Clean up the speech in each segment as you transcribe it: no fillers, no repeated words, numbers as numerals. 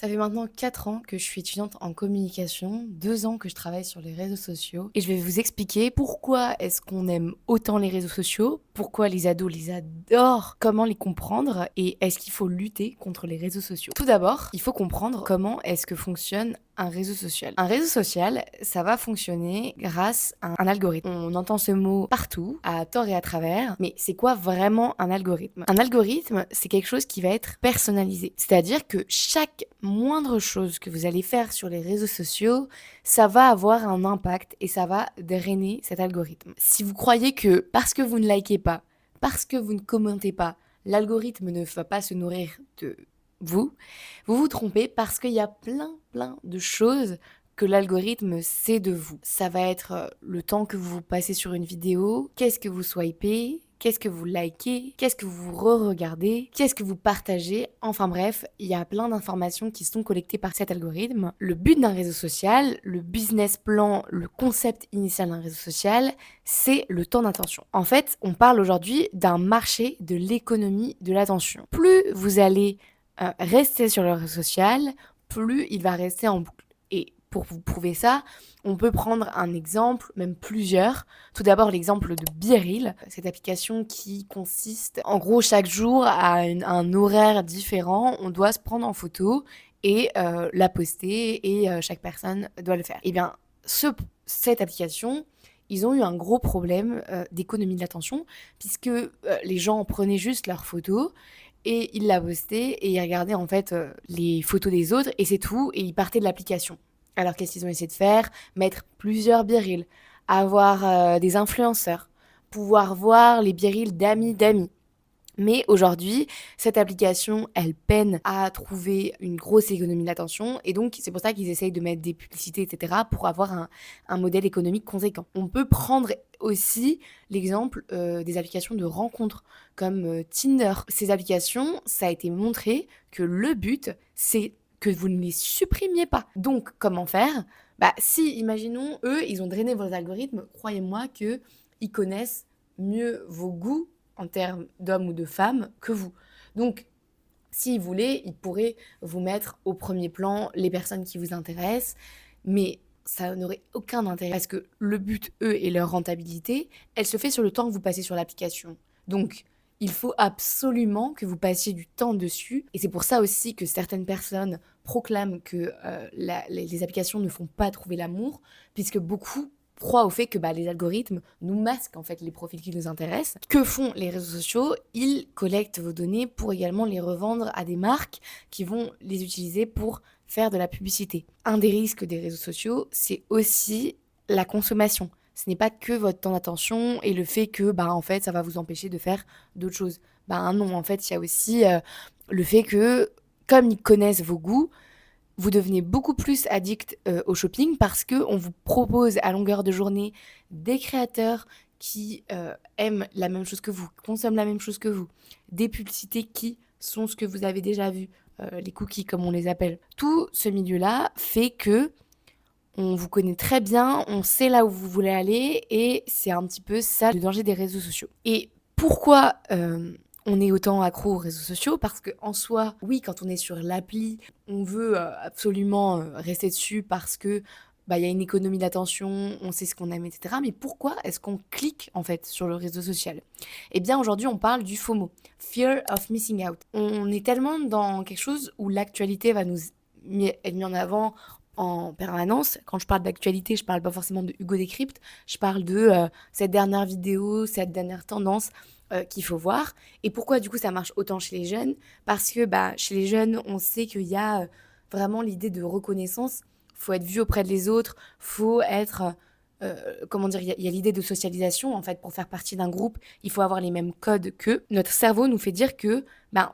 Ça fait maintenant 4 ans que je suis étudiante en communication, 2 ans que je travaille sur les réseaux sociaux et je vais vous expliquer pourquoi est-ce qu'on aime autant les réseaux sociaux, pourquoi les ados les adorent, comment les comprendre et est-ce qu'il faut lutter contre les réseaux sociaux. Tout d'abord, il faut comprendre comment est-ce que fonctionne un réseau social. Un réseau social, ça va fonctionner grâce à un algorithme. On entend ce mot partout, à tort et à travers, mais c'est quoi vraiment un algorithme? Un algorithme, c'est quelque chose qui va être personnalisé. C'est-à-dire que chaque moindre chose que vous allez faire sur les réseaux sociaux, ça va avoir un impact et ça va drainer cet algorithme. Si vous croyez que parce que vous ne likez pas, parce que vous ne commentez pas, l'algorithme ne va pas se nourrir de vous, vous vous trompez parce qu'il y a plein de choses que l'algorithme sait de vous. Ça va être le temps que vous passez sur une vidéo, qu'est-ce que vous swipez, qu'est-ce que vous likez, qu'est-ce que vous re-regardez, qu'est-ce que vous partagez. Enfin bref, il y a plein d'informations qui sont collectées par cet algorithme. Le but d'un réseau social, le business plan, le concept initial d'un réseau social, c'est le temps d'attention. En fait, on parle aujourd'hui d'un marché de l'économie de l'attention. Plus vous allez rester sur le réseau social, plus il va rester en boucle. Et pour vous prouver ça, on peut prendre un exemple, même plusieurs. Tout d'abord, l'exemple de BeReal, cette application qui consiste, en gros, chaque jour à un horaire différent, on doit se prendre en photo et la poster et chaque personne doit le faire. Et bien, cette application, ils ont eu un gros problème d'économie de l'attention puisque les gens prenaient juste leurs photos et ils la postaient et ils regardaient en fait les photos des autres et c'est tout et ils partaient de l'application. Alors qu'est-ce qu'ils ont essayé de faire? Mettre plusieurs birils, avoir des influenceurs, pouvoir voir les birils d'amis d'amis. Mais aujourd'hui, cette application, elle peine à trouver une grosse économie d'attention et donc c'est pour ça qu'ils essayent de mettre des publicités, etc. pour avoir un modèle économique conséquent. On peut prendre aussi l'exemple des applications de rencontres comme Tinder. Ces applications, ça a été montré que le but, c'est que vous ne les supprimiez pas. Donc, comment faire? Bah, si, imaginons, eux, ils ont drainé vos algorithmes, croyez-moi que ils connaissent mieux vos goûts en termes d'hommes ou de femmes que vous. Donc, s'ils voulaient, ils pourraient vous mettre au premier plan les personnes qui vous intéressent, mais ça n'aurait aucun intérêt parce que le but, eux, et leur rentabilité, elle se fait sur le temps que vous passez sur l'application. Donc, il faut absolument que vous passiez du temps dessus. Et c'est pour ça aussi que certaines personnes proclament que les applications ne font pas trouver l'amour, puisque beaucoup croient au fait que les algorithmes nous masquent en fait les profils qui nous intéressent. Que font les réseaux sociaux? Ils collectent vos données pour également les revendre à des marques qui vont les utiliser pour faire de la publicité. Un des risques des réseaux sociaux, c'est aussi la consommation. Ce n'est pas que votre temps d'attention et le fait que en fait ça va vous empêcher de faire d'autres choses. Non, en fait, il y a aussi le fait que comme ils connaissent vos goûts, vous devenez beaucoup plus addict au shopping parce qu'on vous propose à longueur de journée des créateurs qui aiment la même chose que vous, consomment la même chose que vous, des publicités qui sont ce que vous avez déjà vu, les cookies comme on les appelle. Tout ce milieu-là fait que on vous connaît très bien, on sait là où vous voulez aller et c'est un petit peu ça le danger des réseaux sociaux. Et pourquoi on est autant accro aux réseaux sociaux? Parce que en soi, oui, quand on est sur l'appli, on veut absolument rester dessus parce que il y a une économie d'attention, on sait ce qu'on aime, etc. Mais pourquoi est-ce qu'on clique en fait sur le réseau social? Eh bien aujourd'hui, on parle du FOMO, Fear of Missing Out. On est tellement dans quelque chose où l'actualité va nous être mise en avant en permanence. Quand je parle d'actualité, je parle pas forcément de Hugo Décrypte, je parle de cette dernière vidéo, cette dernière tendance qu'il faut voir. Et pourquoi du coup ça marche autant chez les jeunes? Parce que chez les jeunes, on sait qu'il y a vraiment l'idée de reconnaissance. Faut être vu auprès des autres, faut être comment dire, il y a l'idée de socialisation en fait pour faire partie d'un groupe, il faut avoir les mêmes codes qu'eux. Notre cerveau nous fait dire que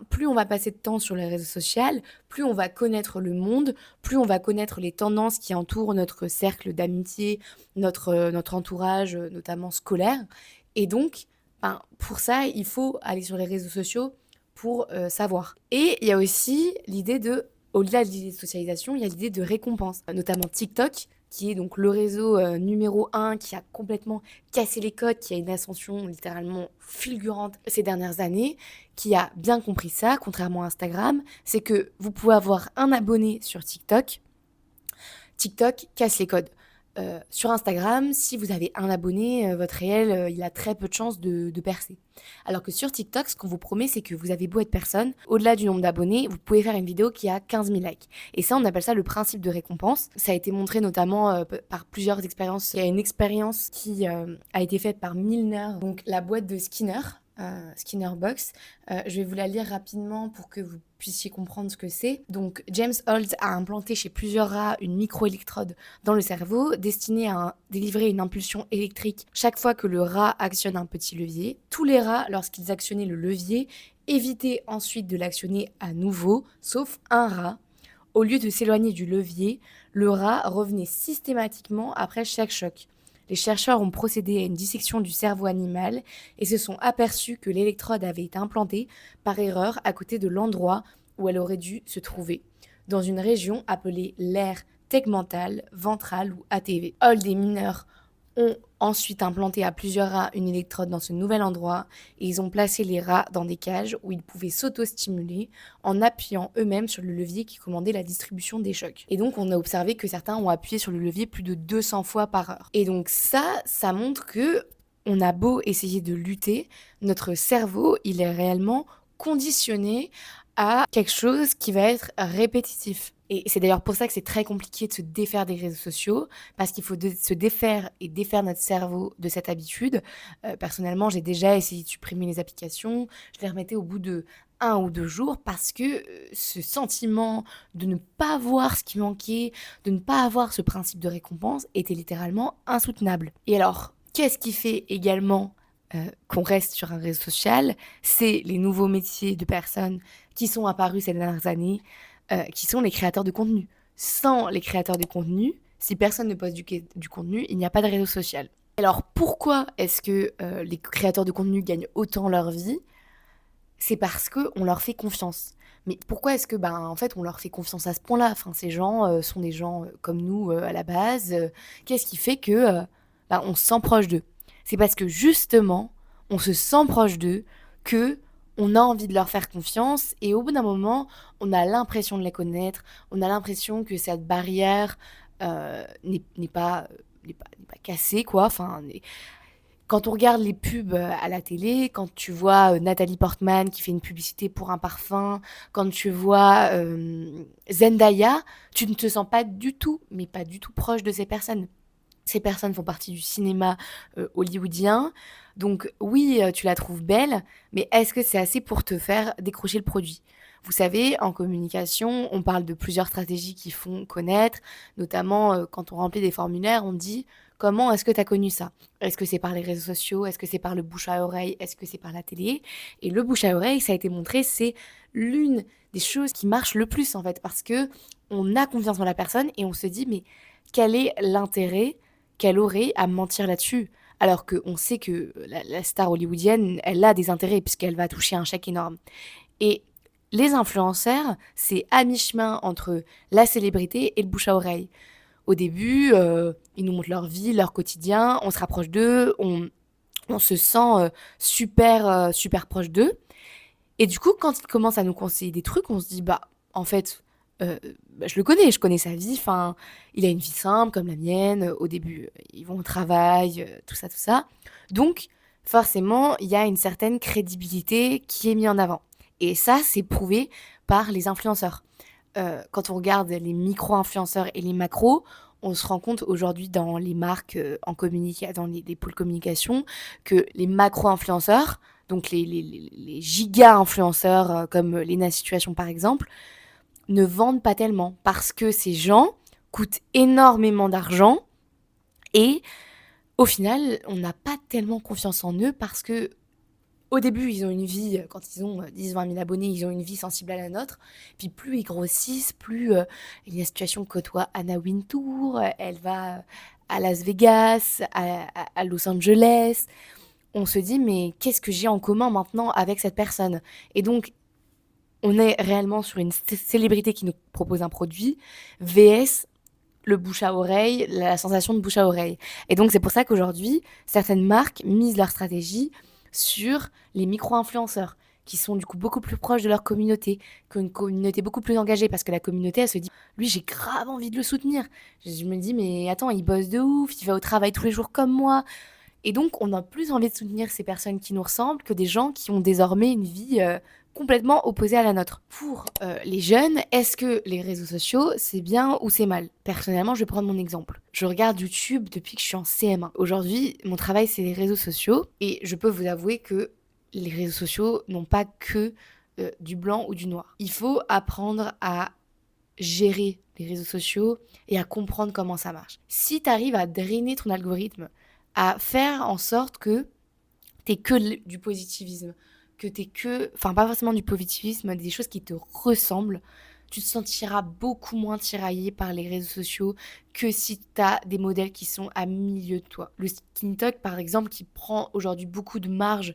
plus on va passer de temps sur les réseaux sociaux, plus on va connaître le monde, plus on va connaître les tendances qui entourent notre cercle d'amitié, notre entourage, notamment scolaire. Et donc, pour ça, il faut aller sur les réseaux sociaux pour savoir. Et il y a aussi l'idée de, au-delà de l'idée de socialisation, il y a l'idée de récompense. Notamment TikTok, qui est donc le réseau numéro 1 qui a complètement cassé les codes, qui a une ascension littéralement fulgurante ces dernières années, qui a bien compris ça, contrairement à Instagram, c'est que vous pouvez avoir un abonné sur TikTok. TikTok casse les codes. Sur Instagram, si vous avez un abonné, votre réel, il a très peu de chances de percer. Alors que sur TikTok, ce qu'on vous promet, c'est que vous avez beau être personne, au-delà du nombre d'abonnés, vous pouvez faire une vidéo qui a 15 000 likes. Et ça, on appelle ça le principe de récompense. Ça a été montré notamment par plusieurs expériences. Il y a une expérience qui a été faite par Milner, donc la boîte de Skinner. Skinner Box. Je vais vous la lire rapidement pour que vous puissiez comprendre ce que c'est. Donc, James Holt a implanté chez plusieurs rats une microélectrode dans le cerveau destinée à délivrer une impulsion électrique chaque fois que le rat actionne un petit levier. Tous les rats, lorsqu'ils actionnaient le levier, évitaient ensuite de l'actionner à nouveau, sauf un rat. Au lieu de s'éloigner du levier, le rat revenait systématiquement après chaque choc. Les chercheurs ont procédé à une dissection du cerveau animal et se sont aperçus que l'électrode avait été implantée par erreur à côté de l'endroit où elle aurait dû se trouver, dans une région appelée l'aire tegmentale, ventrale ou ATV. Holt et Milner ont ensuite implanté à plusieurs rats une électrode dans ce nouvel endroit et ils ont placé les rats dans des cages où ils pouvaient s'auto-stimuler en appuyant eux-mêmes sur le levier qui commandait la distribution des chocs. Et donc on a observé que certains ont appuyé sur le levier plus de 200 fois par heure. Et donc ça montre que on a beau essayer de lutter, notre cerveau, il est réellement conditionné à quelque chose qui va être répétitif. Et c'est d'ailleurs pour ça que c'est très compliqué de se défaire des réseaux sociaux, parce qu'il faut se défaire et défaire notre cerveau de cette habitude. Personnellement, j'ai déjà essayé de supprimer les applications, je les remettais au bout de 1 ou 2 jours parce que ce sentiment de ne pas voir ce qui manquait, de ne pas avoir ce principe de récompense était littéralement insoutenable. Et alors, qu'est-ce qui fait également qu'on reste sur un réseau social? C'est les nouveaux métiers de personnes qui sont apparus ces dernières années, qui sont les créateurs de contenu. Sans les créateurs de contenu, si personne ne poste du contenu, il n'y a pas de réseau social. Alors pourquoi est-ce que les créateurs de contenu gagnent autant leur vie? C'est parce qu'on leur fait confiance. Mais pourquoi est-ce que, en fait, on leur fait confiance à ce point-là? Enfin, ces gens sont des gens comme nous à la base. Qu'est-ce qui fait que on se sent proche d'eux? C'est parce que justement, on se sent proche d'eux que on a envie de leur faire confiance et au bout d'un moment, on a l'impression de les connaître, on a l'impression que cette barrière n'est pas, n'est pas cassée, quoi. Enfin, quand on regarde les pubs à la télé, quand tu vois Nathalie Portman qui fait une publicité pour un parfum, quand tu vois Zendaya, tu ne te sens pas du tout, mais pas du tout proche de ces personnes. Ces personnes font partie du cinéma hollywoodien. Donc oui, tu la trouves belle, mais est-ce que c'est assez pour te faire décrocher le produit? Vous savez, en communication, on parle de plusieurs stratégies qui font connaître, notamment quand on remplit des formulaires, on dit comment est-ce que tu as connu ça? Est-ce que c'est par les réseaux sociaux? Est-ce que c'est par le bouche à oreille? Est-ce que c'est par la télé? Et le bouche à oreille, ça a été montré, c'est l'une des choses qui marche le plus en fait, parce que on a confiance dans la personne et on se dit mais quel est l'intérêt qu'elle aurait à mentir là-dessus? Alors qu'on sait que la star hollywoodienne, elle a des intérêts puisqu'elle va toucher un chèque énorme. Et les influenceurs, c'est à mi-chemin entre la célébrité et le bouche à oreille. Au début, ils nous montrent leur vie, leur quotidien, on se rapproche d'eux, on se sent super proche d'eux. Et du coup, quand ils commencent à nous conseiller des trucs, on se dit, en fait, je le connais, je connais sa vie, enfin, il a une vie simple comme la mienne, au début, ils vont au travail, tout ça, tout ça. Donc, forcément, il y a une certaine crédibilité qui est mise en avant. Et ça, c'est prouvé par les influenceurs. Quand on regarde les micro-influenceurs et les macros, on se rend compte aujourd'hui dans les marques dans les pôles communication, que les macro-influenceurs, donc les giga-influenceurs comme Lena Situation par exemple, ne vendent pas tellement parce que ces gens coûtent énormément d'argent et au final, on n'a pas tellement confiance en eux parce que au début, ils ont une vie, quand ils ont 10-20 000 abonnés, ils ont une vie sensible à la nôtre. Puis plus ils grossissent, plus il y a une situation que côtoie Anna Wintour, elle va à Las Vegas, à Los Angeles. On se dit, mais qu'est-ce que j'ai en commun maintenant avec cette personne? Et donc, on est réellement sur une célébrité qui nous propose un produit, VS le bouche à oreille, la sensation de bouche à oreille. Et donc, c'est pour ça qu'aujourd'hui, certaines marques misent leur stratégie sur les micro-influenceurs, qui sont du coup beaucoup plus proches de leur communauté, qu'une communauté beaucoup plus engagée, parce que la communauté, elle se dit, lui, j'ai grave envie de le soutenir. Je me dis, mais attends, il bosse de ouf, il va au travail tous les jours comme moi. Et donc, on a plus envie de soutenir ces personnes qui nous ressemblent que des gens qui ont désormais une vie complètement opposée à la nôtre. Pour les jeunes, est-ce que les réseaux sociaux, c'est bien ou c'est mal? Personnellement, je vais prendre mon exemple. Je regarde YouTube depuis que je suis en CM1. Aujourd'hui, mon travail, c'est les réseaux sociaux. Et je peux vous avouer que les réseaux sociaux n'ont pas que du blanc ou du noir. Il faut apprendre à gérer les réseaux sociaux et à comprendre comment ça marche. Si tu arrives à drainer ton algorithme, à faire en sorte que t'aies que du positivisme, que t'aies que, enfin pas forcément du positivisme, des choses qui te ressemblent, tu te sentiras beaucoup moins tiraillé par les réseaux sociaux que si tu as des modèles qui sont à milieu de toi. Le skin talk, par exemple, qui prend aujourd'hui beaucoup de marge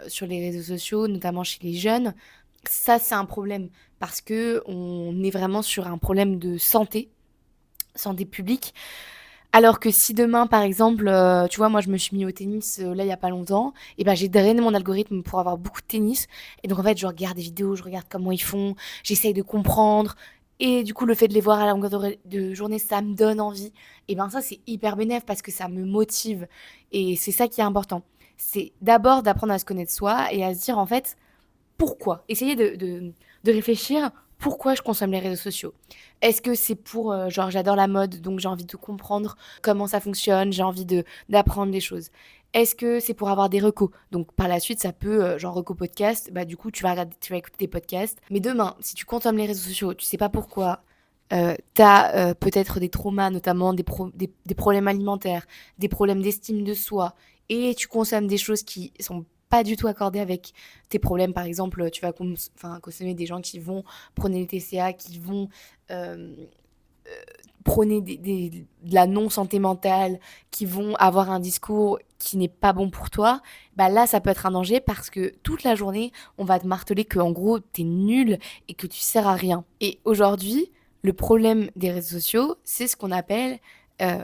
sur les réseaux sociaux, notamment chez les jeunes, ça c'est un problème parce que on est vraiment sur un problème de santé publique. Alors que si demain, par exemple, tu vois, moi je me suis mis au tennis là il y a pas longtemps, et ben j'ai drainé mon algorithme pour avoir beaucoup de tennis. Et donc en fait, je regarde des vidéos, je regarde comment ils font, j'essaye de comprendre. Et du coup, le fait de les voir à la longueur de journée, ça me donne envie. Et ben ça, c'est hyper bénéf parce que ça me motive. Et c'est ça qui est important. C'est d'abord d'apprendre à se connaître soi et à se dire en fait, pourquoi? Essayer de réfléchir pourquoi je consomme les réseaux sociaux. Est-ce que c'est pour, genre j'adore la mode, donc j'ai envie de comprendre comment ça fonctionne, j'ai envie d'apprendre des choses. Est-ce que c'est pour avoir des recos? Donc par la suite, ça peut, genre recos podcast, bah du coup tu vas écouter des podcasts. Mais demain, si tu consommes les réseaux sociaux, tu sais pas pourquoi, tu as, peut-être des traumas, notamment des problèmes alimentaires, des problèmes d'estime de soi, et tu consommes des choses qui sont pas du tout accordées avec tes problèmes. Par exemple, tu vas consommer des gens qui vont prôner les TCA, qui vont prôner de la non-santé mentale, qui vont avoir un discours qui n'est pas bon pour toi, bah là, ça peut être un danger parce que toute la journée, on va te marteler que en gros, t'es nul et que tu sers à rien. Et aujourd'hui, le problème des réseaux sociaux, c'est ce qu'on appelle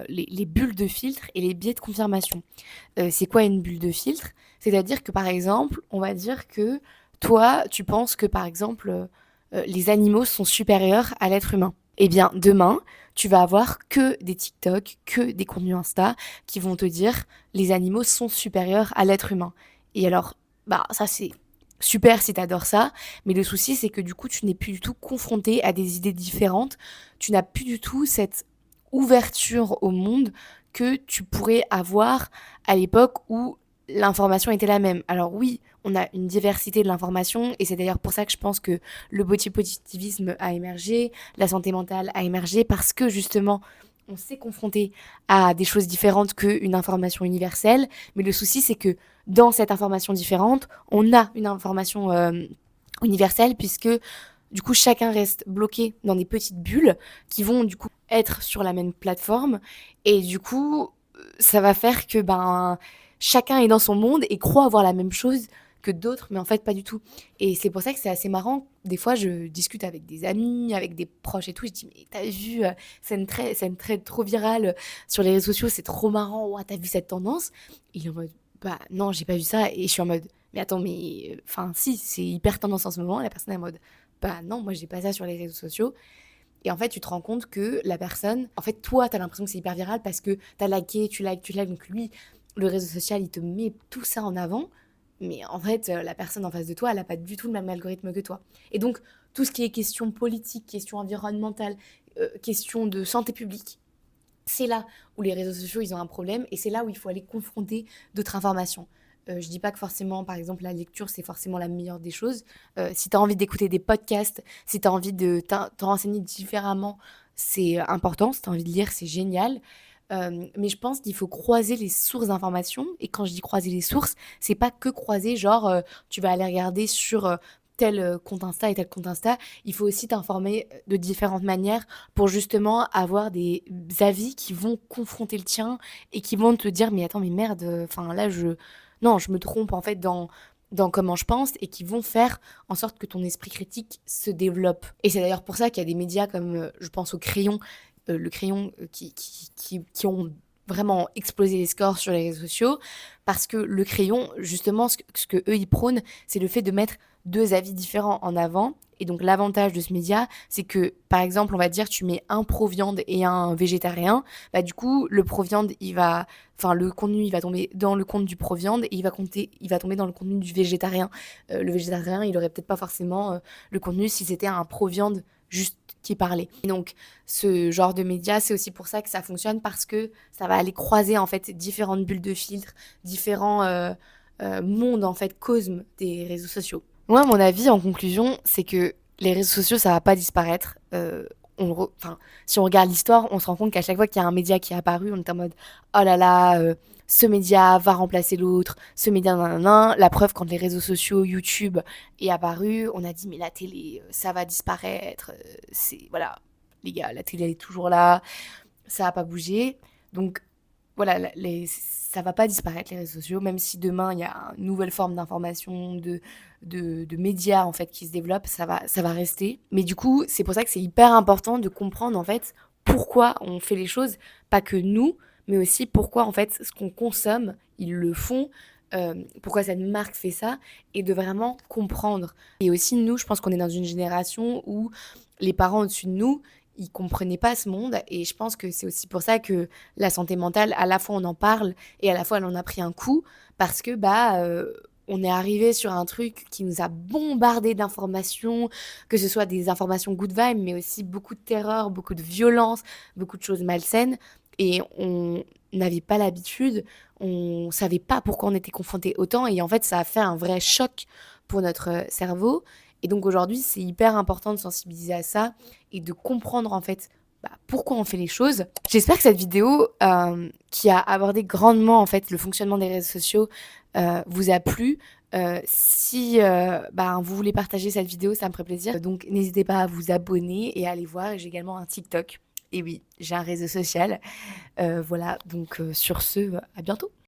les bulles de filtre et les biais de confirmation. C'est quoi une bulle de filtre? C'est-à-dire que par exemple, on va dire que toi, tu penses que par exemple, les animaux sont supérieurs à l'être humain. Eh bien, demain, tu vas avoir que des TikTok, que des contenus Insta qui vont te dire les animaux sont supérieurs à l'être humain. Et alors, bah ça c'est super si t'adores ça, mais le souci c'est que du coup tu n'es plus du tout confronté à des idées différentes, tu n'as plus du tout cette ouverture au monde que tu pourrais avoir à l'époque où l'information était la même. Alors oui, on a une diversité de l'information et c'est d'ailleurs pour ça que je pense que le body positivisme a émergé, la santé mentale a émergé parce que justement on s'est confronté à des choses différentes qu'une information universelle, mais le souci c'est que dans cette information différente, on a une information universelle puisque du coup chacun reste bloqué dans des petites bulles qui vont du coup être sur la même plateforme et du coup ça va faire que ben chacun est dans son monde et croit avoir la même chose que d'autres, mais en fait pas du tout. Et c'est pour ça que c'est assez marrant. Des fois, je discute avec des amis, avec des proches et tout. Je dis, mais t'as vu, c'est une trend trop virale sur les réseaux sociaux, c'est trop marrant. Ouah, t'as vu cette tendance? Et il est en mode, bah non, j'ai pas vu ça. Et je suis en mode, mais attends, mais enfin, si, c'est hyper tendance en ce moment. La personne est en mode, bah non, moi j'ai pas ça sur les réseaux sociaux. Et en fait, tu te rends compte que la personne, en fait, toi, t'as l'impression que c'est hyper viral parce que t'as liké, tu likes, tu likes. Donc lui, le réseau social, il te met tout ça en avant. Mais en fait, la personne en face de toi, elle n'a pas du tout le même algorithme que toi. Et donc, tout ce qui est question politique, question environnementale, question de santé publique, c'est là où les réseaux sociaux, ils ont un problème et c'est là où il faut aller confronter d'autres informations. Je dis pas que forcément, par exemple, la lecture, c'est forcément la meilleure des choses. Si tu as envie d'écouter des podcasts, si tu as envie de te renseigner différemment, c'est important. Si tu as envie de lire, c'est génial. Mais je pense qu'il faut croiser les sources d'informations. Et quand je dis croiser les sources, c'est pas que croiser, genre, tu vas aller regarder sur tel compte Insta et tel compte Insta. Il faut aussi t'informer de différentes manières pour justement avoir des avis qui vont confronter le tien et qui vont te dire, mais attends, mais merde, enfin là, non, je me trompe en fait dans comment je pense et qui vont faire en sorte que ton esprit critique se développe. Et c'est d'ailleurs pour ça qu'il y a des médias comme, je pense au Crayon, le crayon qui ont vraiment explosé les scores sur les réseaux sociaux parce que le crayon, justement, ce que eux ils prônent, c'est le fait de mettre deux avis différents en avant. Et donc l'avantage de ce média, c'est que par exemple, on va dire tu mets un pro-viande et un végétarien, bah du coup le pro-viande enfin le contenu il va tomber dans le compte du pro-viande et il va tomber dans le contenu du végétarien. Le végétarien, il aurait peut-être pas forcément le contenu si c'était un pro-viande juste qui parlait. Et donc ce genre de média, c'est aussi pour ça que ça fonctionne parce que ça va aller croiser en fait différentes bulles de filtre, différents mondes en fait, cosmes des réseaux sociaux. Moi, mon avis en conclusion, c'est que les réseaux sociaux, ça va pas disparaître. Enfin, si on regarde l'histoire, on se rend compte qu'à chaque fois qu'il y a un média qui est apparu, on est en mode oh là là, ce média va remplacer l'autre, ce média nan. La preuve, quand les réseaux sociaux, YouTube est apparu, on a dit mais la télé, ça va disparaître. C'est voilà, les gars, la télé elle est toujours là, ça a pas bougé. Donc voilà, ça va pas disparaître les réseaux sociaux, même si demain il y a une nouvelle forme d'information, de médias en fait qui se développent, ça va rester. Mais du coup, c'est pour ça que c'est hyper important de comprendre en fait pourquoi on fait les choses, pas que nous, mais aussi pourquoi en fait ce qu'on consomme, ils le font, pourquoi cette marque fait ça, et de vraiment comprendre. Et aussi nous, je pense qu'on est dans une génération où les parents au-dessus de nous, ils comprenaient pas ce monde et je pense que c'est aussi pour ça que la santé mentale, à la fois on en parle et à la fois elle en a pris un coup parce que on est arrivé sur un truc qui nous a bombardé d'informations, que ce soit des informations good vibes, mais aussi beaucoup de terreur, beaucoup de violence, beaucoup de choses malsaines et on n'avait pas l'habitude, on savait pas pourquoi on était confronté autant et en fait ça a fait un vrai choc pour notre cerveau et donc aujourd'hui c'est hyper important de sensibiliser à ça et de comprendre en fait pourquoi on fait les choses. J'espère que cette vidéo qui a abordé grandement en fait le fonctionnement des réseaux sociaux vous a plu. Si vous voulez partager cette vidéo, ça me ferait plaisir. Donc n'hésitez pas à vous abonner et à aller voir. J'ai également un TikTok. Et oui, j'ai un réseau social. Voilà, donc sur ce, à bientôt.